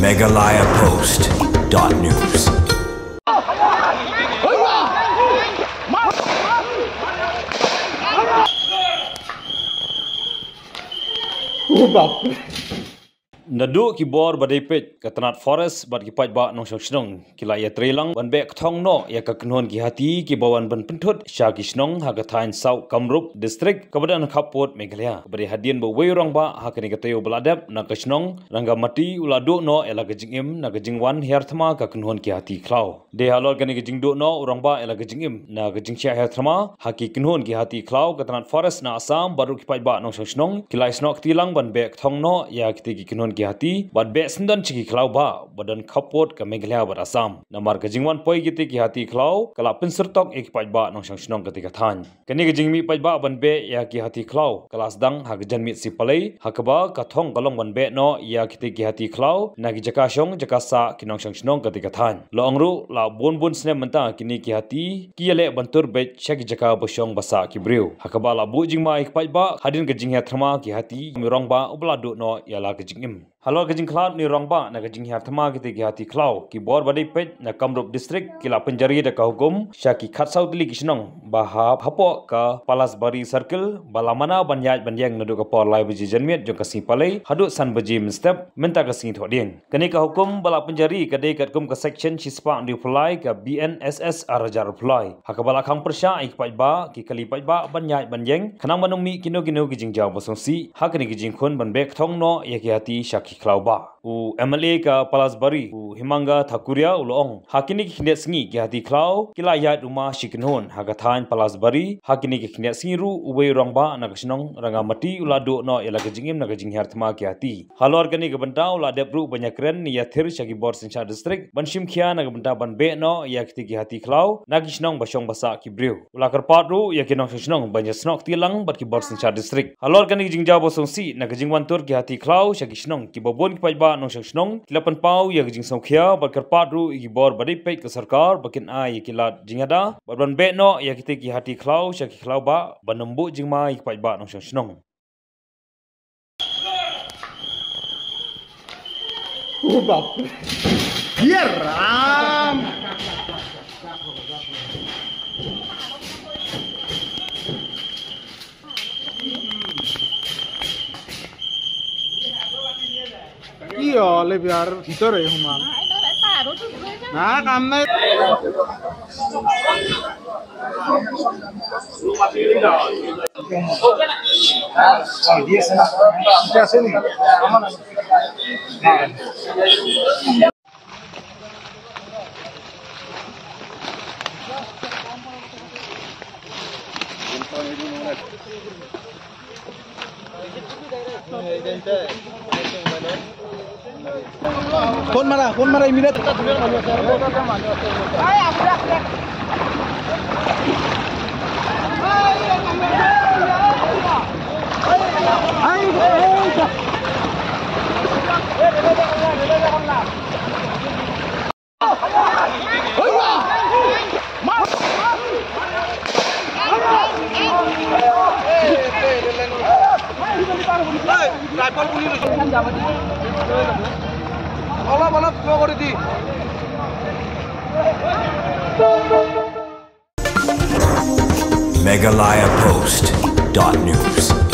Megalayapost.news. Nadu kibor badai pet ketenat forest bad kipat ba nong snong kila ya trelang ban bek thong no ya ka knon ki hati ki bawan ban pentut sha ki snong ha ka thain sau kamrup district kabadan khapot Meghalaya bari hadian bo weirong ba ha kani katayo beladap na ka snong rangga mati uladu no ela ka jingim na ka jingwan her thama ka knon ki hati klau de halor kani ka jingdo no urang ba ela ka jingim na ka jingsha her thama ha ki knon ki hati klau ketenat forest na Assam baru kipat ba nong snong kila snok tilang ban bek thong no ya kiti ki knon hati bad be sendan chiki klau ba badan khapot ka Meghalaya bar Assam namar ka jingwan poi giti ki hati klau kala pinsertok ek paj ba nong snong ka tika than kani ka jingmi paj ba ban be ya ki hati klau kelas dang ha janmit si palai hakaba ka thong kalong ban be no ya kiti ki hati klau na ki jaka shong jaka sa ki nong snong ka tika than lo angru la bon sne menta kini ki hati ki yale bantur be chaki jaka bosong basa ki briu hakaba la bu jingma ek paj ba hadin ka jingha thrama ki hati mirong ba ubladu no ya la ka jingim Halo kajing cloud ni rongba na kajing hartama kiti ki hati cloud ki bor badai pet na Kamrup district kila penjari da ka hukum syaki khatsau tili kisnong baha hapo ka Palasbari circle balamana banyaj banyang nadu ka por lai beji janmiat jong kasi palai hadut san beji step menta ka sing thoding kani ka hukum bala penjari kadai kat kum ka section chispa ndi pulai ka BNSS arajar pulai hakabala khang persya ik pai ba ki kali pai ba banyaj banyang khanang manung mi kino kijing jaw bosongsi hakani kijing khon ban bek thong no ya ki hati syaki Klau ba u MLA ka Palasbari u Himanga Thakuria ulong hakini ki khnet sngi ki hati klau kila yat uma shikinhon hagathain Palasbari hakini ki khnet singi ru uwe rongba na kasnong ranga mati ulado no ela ka jingim na ka jing hartma ki hati halor kani ka banta ula debru banyakren ya thir shagi bor sincha district banshim khia na ka banta ban be no ya ki hati klau na kisnong basong basa ki briu ula karpat ru ya kinong kisnong banyasnok tilang bat ki bor sincha district halor kani ki jingja bosong si na ka jingwan tur ki hati klau shagi kisnong ki babon ki pajba nong snong kilapan pau ya jing songkhia bakar patru i bor badai pek ke sarkar bakin ai kilat jingada ban be no ya kiti ki hati klau syaki klau ba banembu jingma i pajba nong snong bap ram Iya, lebih biar hitor ya human. Nah, kamu dia sini. Aman. Phone mara immediate. Megalayapost.news.